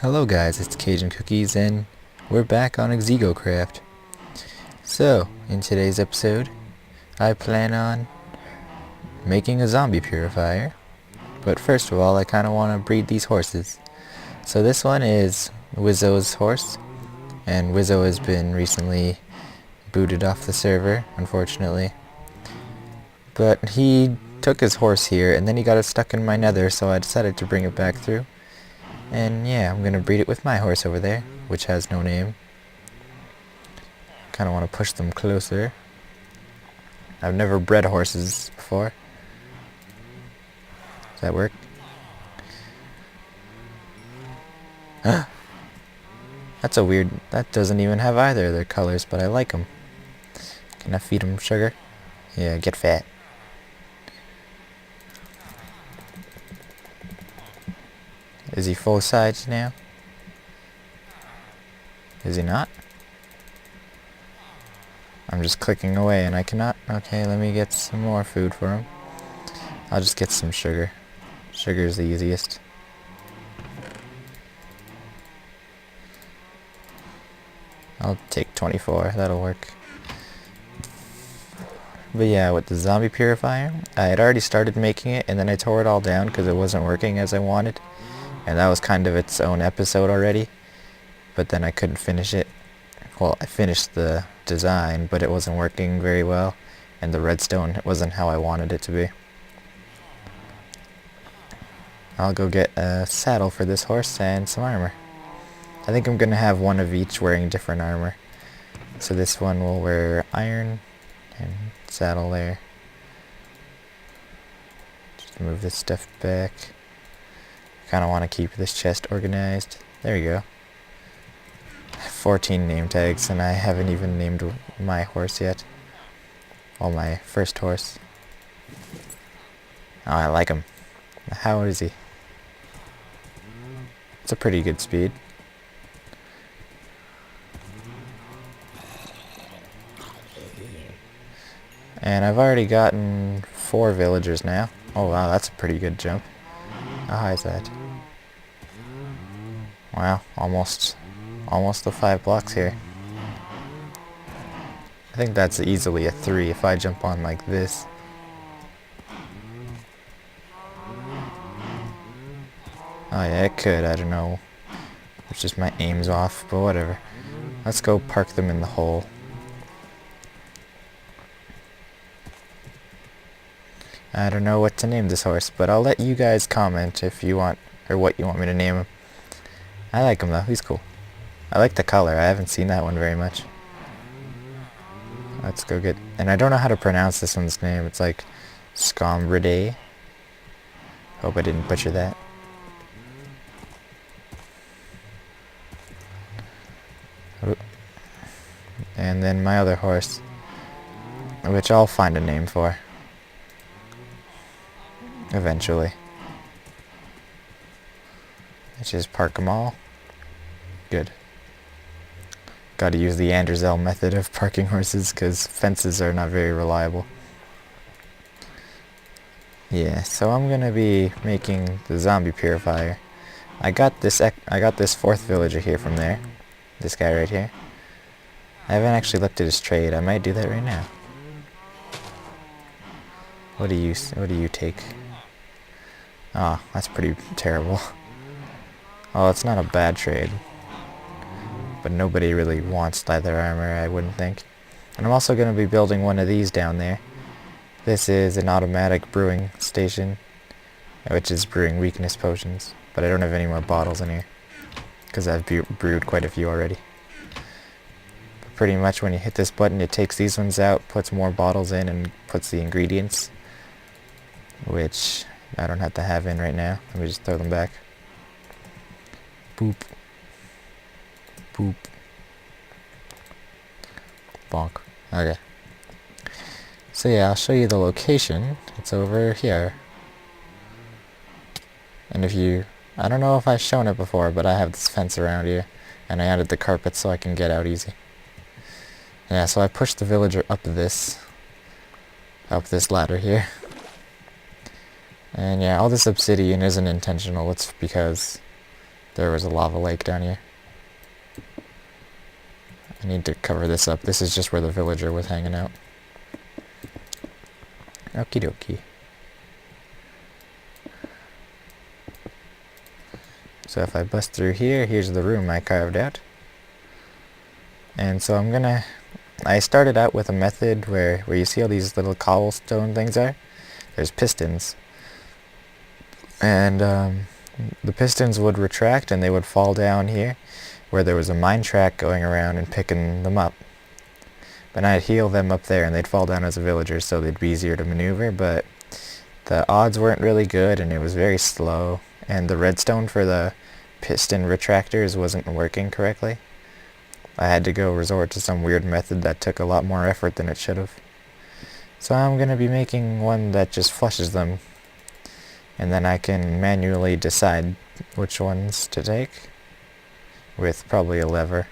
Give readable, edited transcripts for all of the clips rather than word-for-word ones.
Hello guys, it's Cajun Cookies and we're back on ExigoCraft. So, in today's episode, I plan on making a zombie purifier. But first of all, I kind of want to breed these horses. So this one is Wizzo's horse, and Wizzo has been recently booted off the server, unfortunately. But he took his horse here, and then he got it stuck in my nether, so I decided to bring it back through. And yeah, I'm gonna breed it with my horse over there, which has no name. Kinda wanna push them closer. I've never bred horses before. Does that work? That's a weird... that doesn't even have either of their colors, but I like them. Can I feed them sugar? Yeah, get fat. Is he full size now? Is he not? I'm just clicking away and I cannot. Okay, let me get some more food for him. I'll just get some sugar. Sugar's the easiest. I'll take 24, that'll work. But yeah, with the zombie purifier, I had already started making it and then I tore it all down because it wasn't working as I wanted. And that was kind of its own episode already, but then I couldn't finish it. Well, I finished the design, but it wasn't working very well, and the redstone wasn't how I wanted it to be. I'll go get a saddle for this horse and some armor. I think I'm gonna have one of each wearing different armor. So this one will wear iron and saddle there. Just move this stuff back. Kind of want to keep this chest organized. There we go. 14 name tags, and I haven't even named my horse yet. Well, my first horse. Oh, I like him. How is he? It's a pretty good speed. And I've already gotten 4 villagers now. Oh wow, that's a pretty good jump. How high is that? Wow, almost the 5 blocks here. I think that's easily a 3 if I jump on like this. Oh yeah, it could, I don't know. It's just my aim's off, but whatever. Let's go park them in the hole. I don't know what to name this horse, but I'll let you guys comment if you want, or what you want me to name him. I like him though, he's cool. I like the color, I haven't seen that one very much. Let's go get, and I don't know how to pronounce this one's name, it's like Scombridae. Hope I didn't butcher that. And then my other horse, which I'll find a name for. Eventually. Let's just park them all. Good. Gotta use the Anderzel method of parking horses because fences are not very reliable. Yeah, so I'm gonna be making the zombie purifier. I got this 4th villager here from there. This guy right here. I haven't actually looked at his trade. I might do that right now. What do you take? Oh, that's pretty terrible. Oh, it's not a bad trade. But nobody really wants leather armor, I wouldn't think. And I'm also going to be building one of these down there. This is an automatic brewing station, which is brewing weakness potions. But I don't have any more bottles in here, because I've brewed quite a few already. But pretty much when you hit this button, it takes these ones out, puts more bottles in, and puts the ingredients, which I don't have to have in right now. Let me just throw them back. Boop. Boop. Bonk. Okay. So yeah, I'll show you the location. It's over here. And if you... I don't know if I've shown it before, but I have this fence around here. And I added the carpet so I can get out easy. Yeah, so I pushed the villager up this ladder here. And yeah, all this obsidian isn't intentional, it's because there was a lava lake down here. I need to cover this up. This is just where the villager was hanging out. Okie dokie. So if I bust through here, here's the room I carved out. And so I started out with a method where you see all these little cobblestone things are? There's pistons. And the pistons would retract and they would fall down here, where there was a mine track going around and picking them up. But I'd heal them up there and they'd fall down as a villager, so they'd be easier to maneuver, but the odds weren't really good and it was very slow, and the redstone for the piston retractors wasn't working correctly. I had to go resort to some weird method that took a lot more effort than it should have. So I'm going to be making one that just flushes them, and then I can manually decide which ones to take, with probably a lever.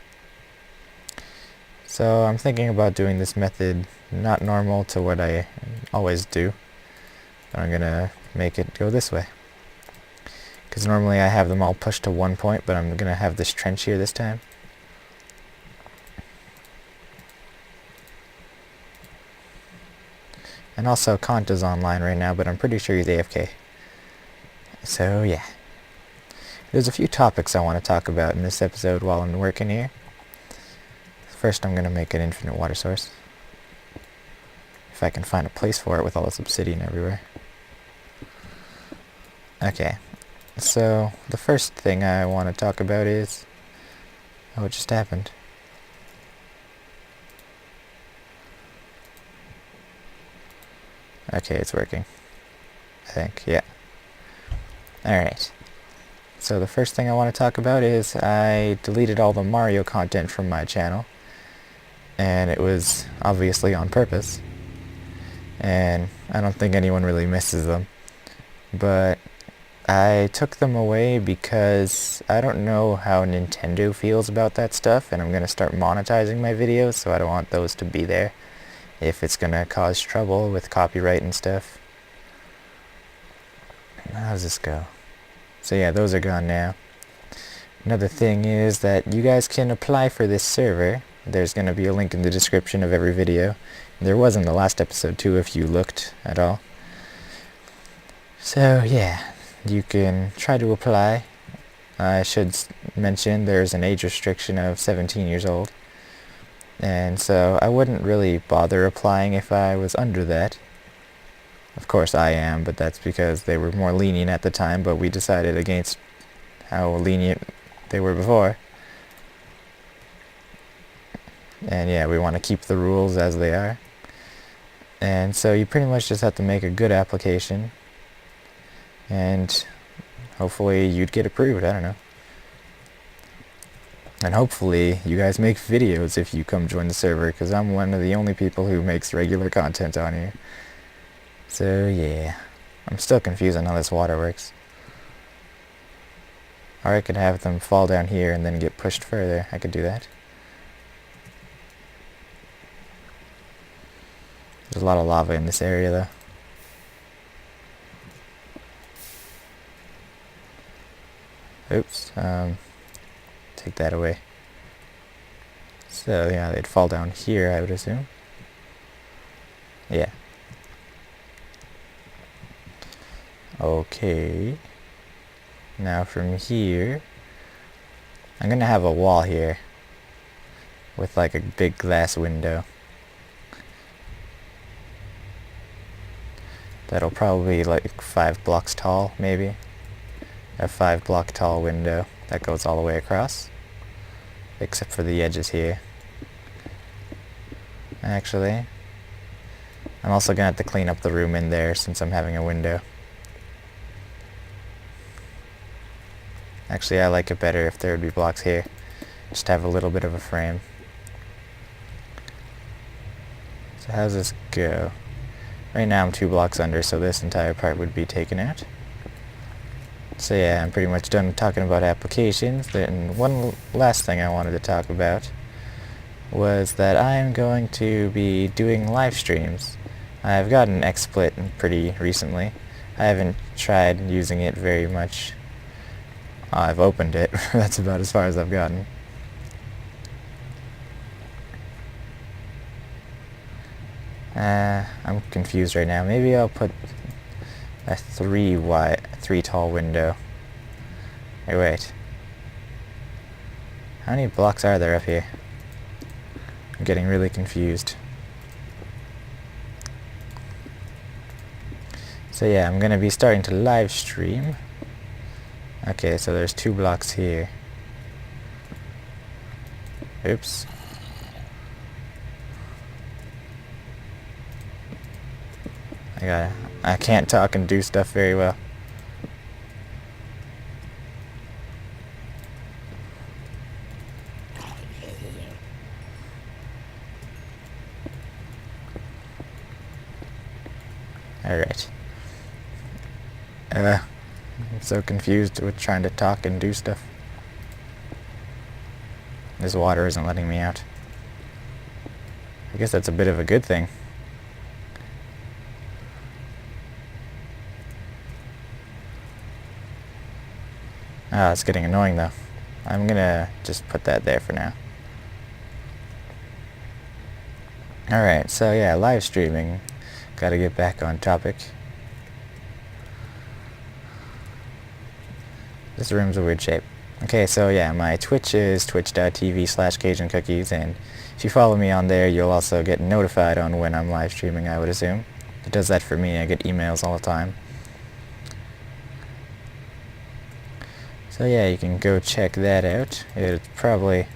So I'm thinking about doing this method not normal to what I always do. I'm going to make it go this way. Because normally I have them all pushed to one point, but I'm going to have this trench here this time. And also Kant is online right now, but I'm pretty sure he's AFK. So yeah. There's a few topics I want to talk about in this episode while I'm working here. First, I'm going to make an infinite water source. If I can find a place for it with all this obsidian everywhere. Okay, so the first thing I want to talk about is... Oh, what just happened? Okay, it's working. I think, yeah. Alright. So the first thing I want to talk about is I deleted all the Mario content from my channel. And it was obviously on purpose. And I don't think anyone really misses them. But I took them away because I don't know how Nintendo feels about that stuff, and I'm going to start monetizing my videos, so I don't want those to be there if it's going to cause trouble with copyright and stuff. How does this go? So yeah, those are gone now. Another thing is that you guys can apply for this server. There's going to be a link in the description of every video. There was in the last episode too, if you looked at all. So yeah, you can try to apply. I should mention there's an age restriction of 17 years old. And so I wouldn't really bother applying if I was under that. Of course I am, but that's because they were more lenient at the time, but we decided against how lenient they were before. And yeah, we want to keep the rules as they are. And so you pretty much just have to make a good application. And hopefully you'd get approved, I don't know. And hopefully you guys make videos if you come join the server, because I'm one of the only people who makes regular content on here. So yeah, I'm still confused on how this water works. Or I could have them fall down here and then get pushed further. I could do that. There's a lot of lava in this area though. Oops, take that away. So yeah, they'd fall down here, I would assume. Yeah. Okay. Now from here, I'm gonna have a wall here with like a big glass window. That'll probably be like 5 blocks tall, maybe. A 5 block tall window that goes all the way across, except for the edges here. Actually, I'm also gonna have to clean up the room in there since I'm having a window. Actually, I like it better if there would be blocks here. Just have a little bit of a frame. So how's this go? Right now I'm 2 blocks under, so this entire part would be taken out. So yeah, I'm pretty much done talking about applications. Then one last thing I wanted to talk about was that I'm going to be doing live streams. I've gotten XSplit pretty recently, I haven't tried using it very much. I've opened it. That's about as far as I've gotten. I'm confused right now. Maybe I'll put a 3 tall window. Hey, wait. How many blocks are there up here? I'm getting really confused. So yeah, I'm gonna be starting to live stream. Okay, so there's 2 blocks here. Oops. I can't talk and do stuff very well. Alright. I'm so confused with trying to talk and do stuff. This water isn't letting me out. I guess that's a bit of a good thing. Ah, it's getting annoying though. I'm gonna just put that there for now. Alright, so yeah, live streaming. Gotta get back on topic. This room's a weird shape. Okay, so yeah, my Twitch is twitch.tv/CajunCookies, and if you follow me on there, you'll also get notified on when I'm live streaming, I would assume. It does that for me. I get emails all the time. So yeah, you can go check that out. It's probably...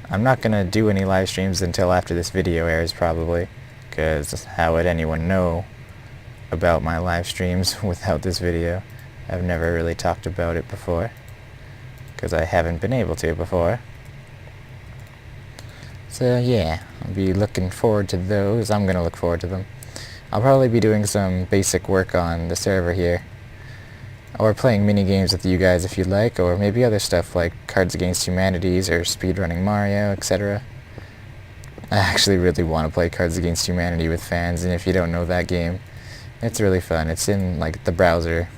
I'm not gonna do any live streams until after this video airs, probably, because how would anyone know about my live streams without this video? I've never really talked about it before, because I haven't been able to before. So yeah, I'll be looking forward to those. I'm gonna look forward to them. I'll probably be doing some basic work on the server here, or playing mini games with you guys if you'd like, or maybe other stuff like Cards Against Humanities or speedrunning Mario, etc. I actually really want to play Cards Against Humanity with fans, and if you don't know that game, it's really fun. It's in like the browser,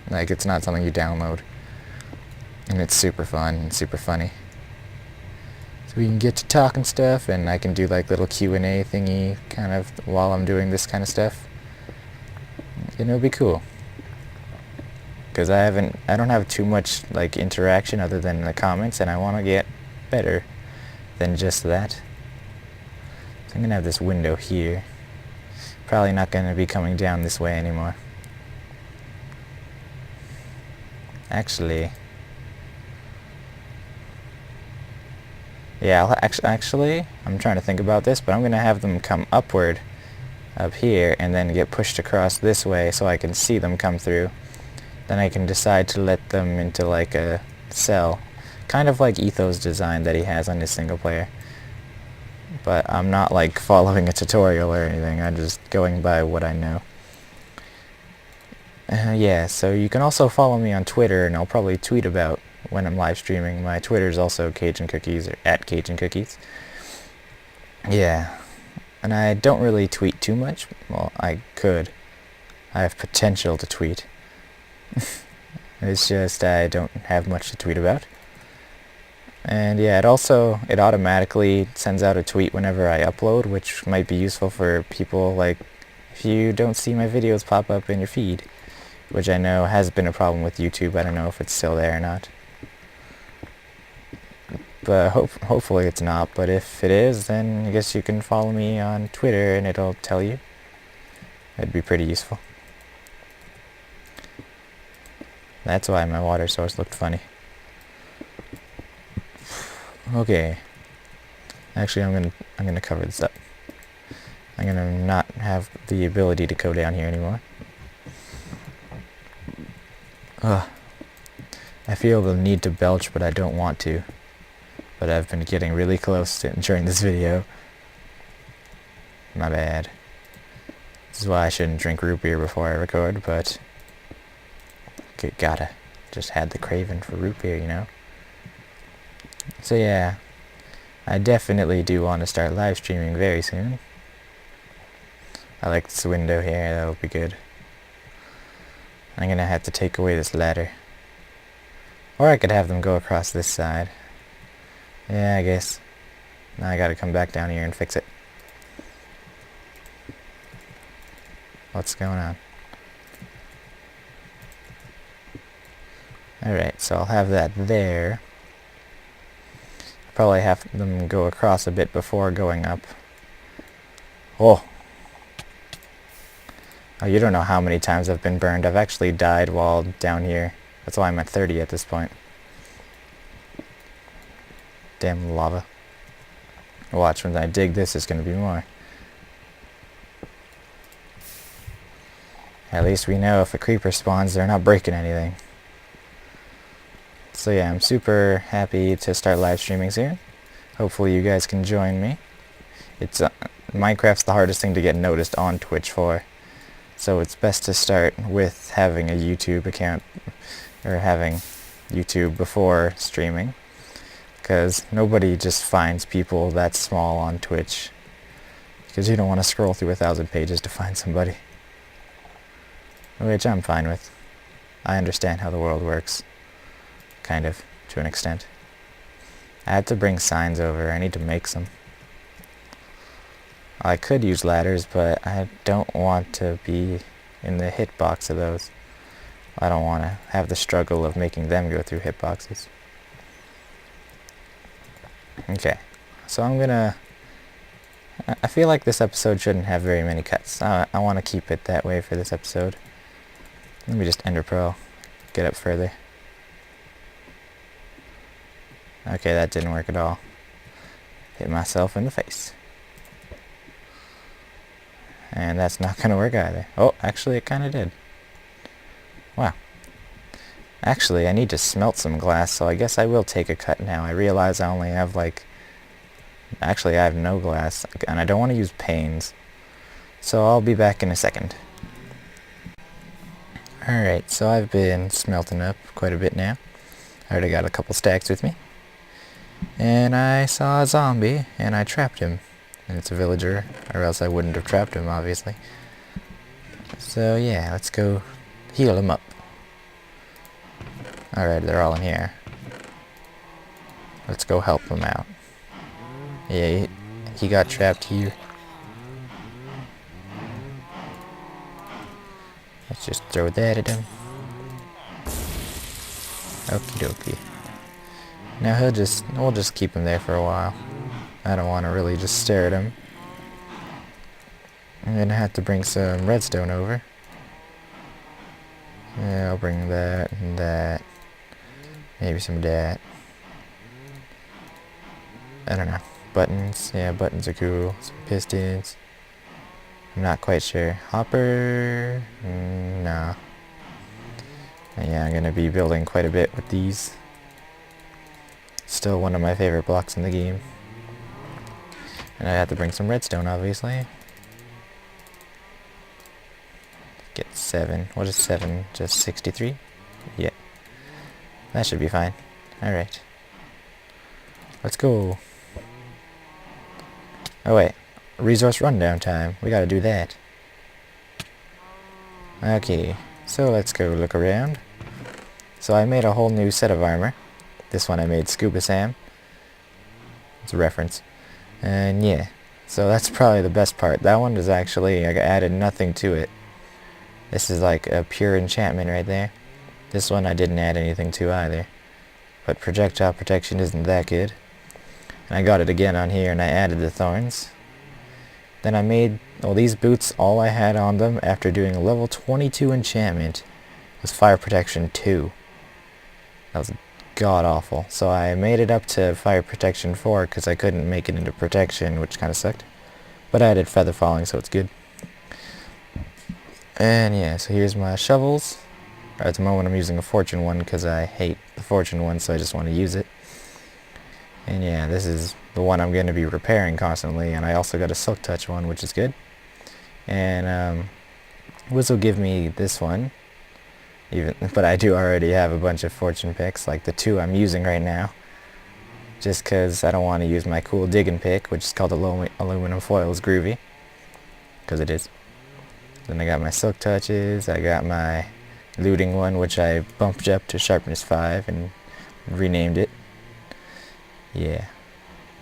like it's not something you download, and it's super fun and super funny. So we can get to talk and stuff, and I can do like little Q&A thingy kind of while I'm doing this kind of stuff. And it'll be cool. Because I don't have too much like interaction other than the comments, and I want to get better than just that. So I'm going to have this window here. Probably not going to be coming down this way anymore. Actually... yeah, actually, I'm trying to think about this, but I'm going to have them come upward up here and then get pushed across this way so I can see them come through. Then I can decide to let them into like a cell. Kind of like Etho's design that he has on his single player. But I'm not like following a tutorial or anything, I'm just going by what I know. Yeah, so you can also follow me on Twitter, and I'll probably tweet about when I'm live streaming. My Twitter is also CajunCookies, or @CajunCookies. Yeah, and I don't really tweet too much. Well, I could. I have potential to tweet. It's just I don't have much to tweet about. And yeah, it automatically sends out a tweet whenever I upload, which might be useful for people like if you don't see my videos pop up in your feed, which I know has been a problem with YouTube. I don't know if it's still there or not. But hopefully it's not, but if it is, then I guess you can follow me on Twitter and it'll tell you. It'd be pretty useful. That's why my water source looked funny. Okay. Actually, I'm gonna cover this up. I'm gonna not have the ability to go down here anymore. Ugh. I feel the need to belch, but I don't want to. But I've been getting really close during this video. My bad. This is why I shouldn't drink root beer before I record, but... gotta. Just had the craving for root beer, you know? So yeah. I definitely do want to start live streaming very soon. I like this window here, that'll be good. I'm gonna have to take away this ladder. Or I could have them go across this side. Yeah, I guess. Now I gotta come back down here and fix it. What's going on? Alright, so I'll have that there. Probably have them go across a bit before going up. Oh! Oh, you don't know how many times I've been burned. I've actually died while down here. That's why I'm at 30 at this point. Damn lava. Watch, when I dig this, there's gonna be more. At least we know if a creeper spawns, they're not breaking anything. So yeah, I'm super happy to start live streaming soon. Hopefully you guys can join me. It's Minecraft's the hardest thing to get noticed on Twitch for. So it's best to start with having a YouTube account, or having YouTube before streaming. Because nobody just finds people that small on Twitch. Because you don't want to scroll through 1,000 pages to find somebody. Which I'm fine with. I understand how the world works. Kind of, to an extent. I had to bring signs over. I need to make some. I could use ladders, but I don't want to be in the hitbox of those. I don't want to have the struggle of making them go through hitboxes. Okay, so I'm gonna... I feel like this episode shouldn't have very many cuts. I want to keep it that way for this episode. Let me just ender pearl. Get up further. Okay, that didn't work at all. Hit myself in the face. And that's not gonna work either. Oh, actually it kinda did. Wow. Actually, I need to smelt some glass, so I guess I will take a cut now. I realize I only have like... Actually, I have no glass, and I don't want to use panes. So I'll be back in a second. Alright, so I've been smelting up quite a bit now. I already got a couple stacks with me. And I saw a zombie, and I trapped him. And it's a villager, or else I wouldn't have trapped him, obviously. So yeah, let's go heal him up. Alright, they're all in here. Let's go help him out. Yeah, he got trapped here. Let's just throw that at him. Okie dokie. Now we'll just keep him there for a while. I don't want to really just stare at him. I'm gonna have to bring some redstone over. Yeah, I'll bring that and that. Maybe some of that. I don't know. Buttons. Yeah, buttons are cool. Some pistons. I'm not quite sure. Hopper? No. Yeah, I'm gonna be building quite a bit with these. Still one of my favorite blocks in the game. And I have to bring some redstone, obviously. Get 7. What is 7? Just 63? Yeah. That should be fine. Alright. Let's go. Oh wait. Resource rundown time. We gotta do that. Okay. So let's go look around. So I made a whole new set of armor. This one I made Scuba Sam. It's a reference. And yeah. So that's probably the best part. That one is actually, I added nothing to it. This is like a pure enchantment right there. This one I didn't add anything to either. But projectile protection isn't that good. And I got it again on here and I added the thorns. Then I made, well, these boots, all I had on them after doing a level 22 enchantment was fire protection 2. That was god awful. So I made it up to fire protection 4 because I couldn't make it into protection, which kind of sucked. But I added feather falling, so it's good. And yeah, so here's my shovels. At the moment I'm using a fortune one because I hate the fortune one, so I just want to use it. And yeah, this is the one I'm going to be repairing constantly, and I also got a silk touch one, which is good. And Wiz will give me this one, but I do already have a bunch of fortune picks, like the 2 I'm using right now. Just because I don't want to use my cool digging pick, which is called aluminum foil, is groovy. 'Cause because it is. Then I got my silk touches, I got my looting one, which I bumped up to sharpness 5 and renamed it. Yeah.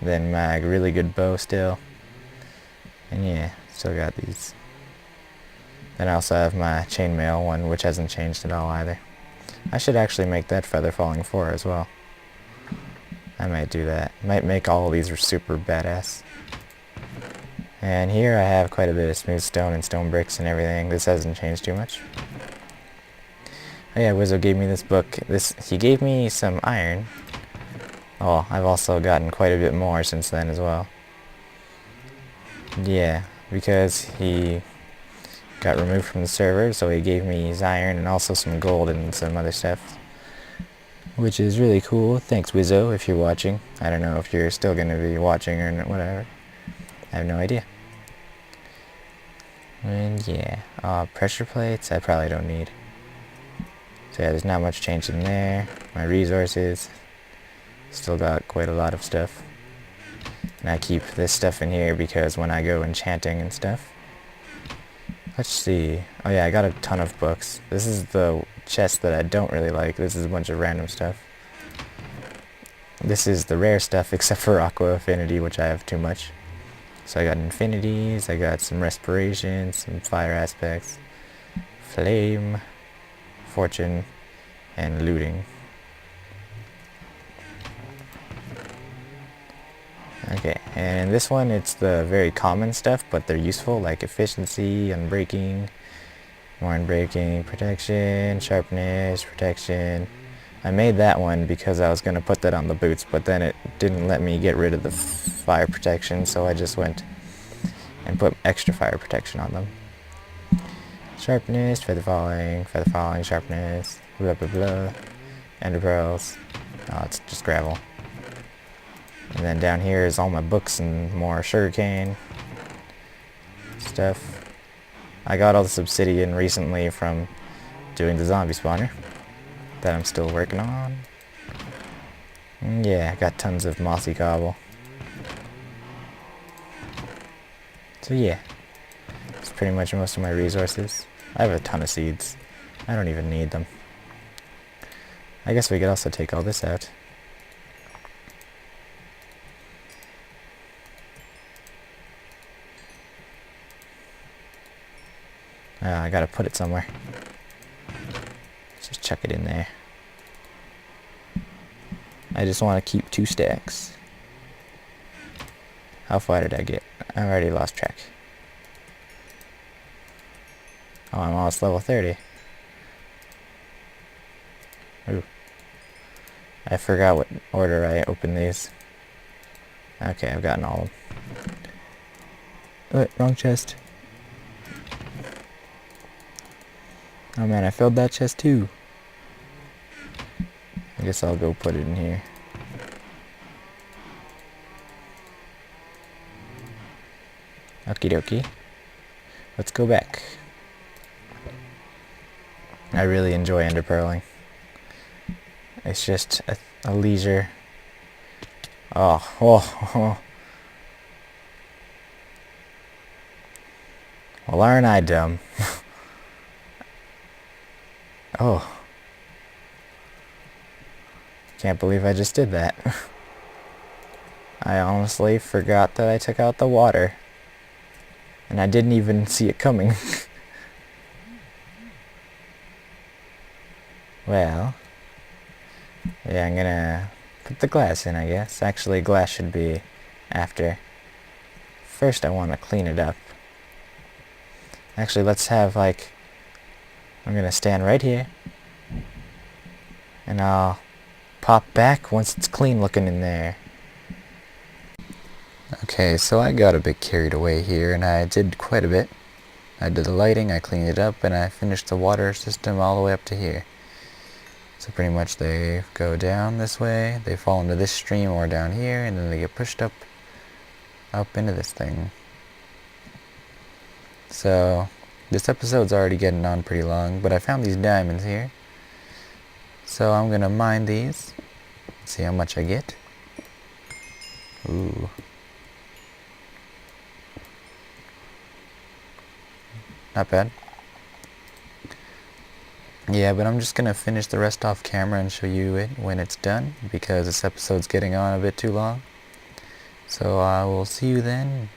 Then my really good bow still. And yeah, still got these. Then I also have my chainmail one, which hasn't changed at all either. I should actually make that feather falling 4 as well. I might do that. Might make all of these super badass. And here I have quite a bit of smooth stone and stone bricks and everything. This hasn't changed too much. Oh yeah, Wizzo gave me this book. He gave me some iron. Oh, I've also gotten quite a bit more since then as well. Yeah, because he got removed from the server, so he gave me his iron and also some gold and some other stuff. Which is really cool. Thanks, Wizzo, if you're watching. I don't know if you're still going to be watching or whatever. I have no idea. And yeah, pressure plates I probably don't need. So yeah, there's not much change in there. My resources, still got quite a lot of stuff. And I keep this stuff in here because when I go enchanting and stuff. Let's see. Oh yeah, I got a ton of books. This is the chest that I don't really like. This is a bunch of random stuff. This is the rare stuff except for Aqua Affinity, which I have too much. So I got infinities, I got some respiration, some fire aspects, flame, fortune, and looting. Okay, and this one, it's the very common stuff, but they're useful, like efficiency, unbreaking, more unbreaking, protection, sharpness, protection. I made that one because I was going to put that on the boots, but then it didn't let me get rid of the fire protection, so I just went and put extra fire protection on them. Sharpness, feather falling, sharpness, blah blah blah, ender pearls. Oh, it's just gravel. And then down here is all my books and more sugarcane stuff. I got all this obsidian recently from doing the zombie spawner that I'm still working on. And yeah, I got tons of mossy cobble. So yeah, that's pretty much most of my resources. I have a ton of seeds. I don't even need them. I guess we could also take all this out. I gotta put it somewhere. Let's just chuck it in there. I just want to keep 2 stacks. How far did I get? I already lost track. Oh, I'm almost level 30. Ooh. I forgot what order I opened these. Okay, I've gotten all of them. Wrong chest. Oh man, I filled that chest too. I guess I'll go put it in here. Okie dokie. Let's go back. I really enjoy ender pearling. It's just a leisure. Oh. Well, aren't I dumb? Oh. Can't believe I just did that. I honestly forgot that I took out the water. And I didn't even see it coming. Well, yeah, I'm gonna put the glass in, I guess. Actually, glass should be after. First, I want to clean it up. Actually, let's have, like, I'm gonna stand right here. And I'll pop back once it's clean looking in there. Okay, so I got a bit carried away here, and I did quite a bit. I did the lighting, I cleaned it up, and I finished the water system all the way up to here. So pretty much they go down this way, they fall into this stream or down here, and then they get pushed up into this thing. So this episode's already getting on pretty long, but I found these diamonds here. So I'm gonna mine these, see how much I get. Ooh. Not bad. Yeah, but I'm just gonna finish the rest off camera and show you it when it's done, because this episode's getting on a bit too long. So I will see you then.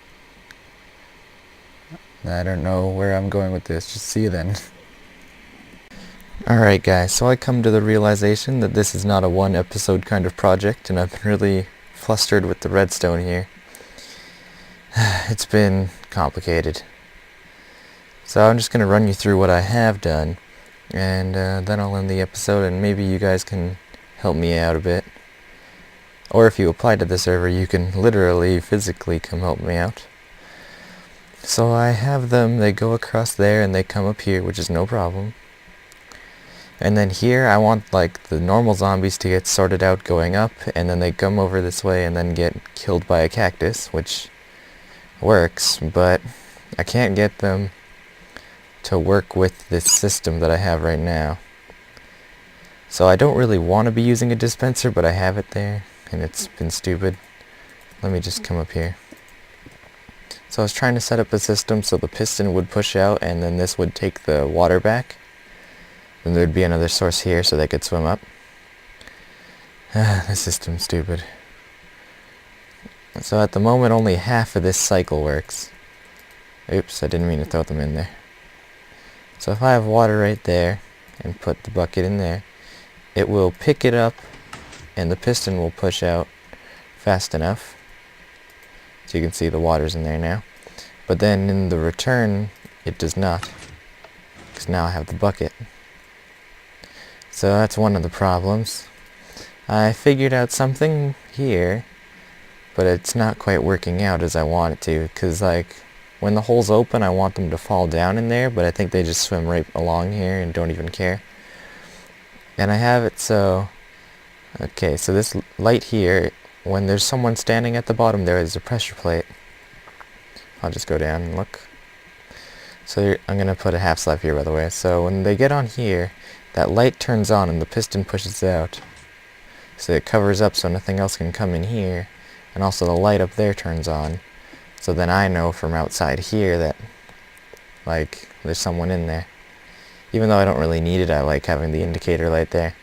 I don't know where I'm going with this, just see you then. Alright guys, so I come to the realization that this is not a one episode kind of project, and I've been really flustered with the redstone here. It's been complicated. So I'm just going to run you through what I have done, and then I'll end the episode, and maybe you guys can help me out a bit. Or if you apply to the server, you can literally, physically come help me out. So I have them, they go across there and they come up here, which is no problem. And then here I want like the normal zombies to get sorted out going up, and then they come over this way and then get killed by a cactus, which works, but I can't get them to work with this system that I have right now. So I don't really want to be using a dispenser, but I have it there, and it's been stupid. Let me just come up here. So I was trying to set up a system so the piston would push out, and then this would take the water back. Then there'd be another source here so they could swim up. The system's stupid. So at the moment only half of this cycle works. Oops, I didn't mean to throw them in there. So if I have water right there and put the bucket in there, it will pick it up and the piston will push out fast enough. So you can see the water's in there now. But then in the return, it does not, because now I have the bucket. So that's one of the problems. I figured out something here, but it's not quite working out as I want it to, because like when the hole's open I want them to fall down in there, but I think they just swim right along here and don't even care. And I have it so, okay, so this light here, when there's someone standing at the bottom there is a pressure plate. I'll just go down and look. So I'm going to put a half slab here, by the way. So when they get on here, that light turns on and the piston pushes out. So it covers up so nothing else can come in here. And also the light up there turns on. So then I know from outside here that, like, there's someone in there. Even though I don't really need it, I like having the indicator light there.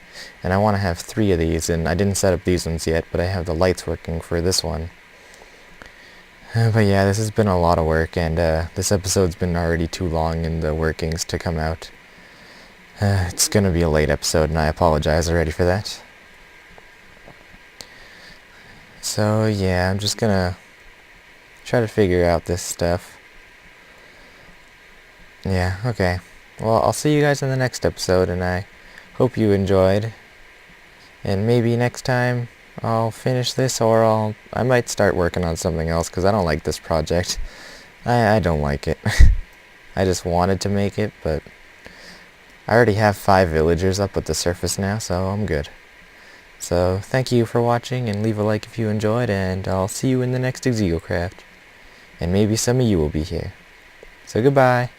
And I want to have 3 of these, and I didn't set up these ones yet, but I have the lights working for this one. But yeah, this has been a lot of work, and this episode's been already too long in the workings to come out. It's gonna be a late episode, and I apologize already for that. So yeah, I'm just gonna try to figure out this stuff. Yeah, okay. Well, I'll see you guys in the next episode, and I hope you enjoyed. And maybe next time I'll finish this, or I might start working on something else, because I don't like this project. I don't like it. I just wanted to make it, but I already have 5 villagers up at the surface now, so I'm good. So thank you for watching, and leave a like if you enjoyed, and I'll see you in the next ExigoCraft. And maybe some of you will be here. So goodbye.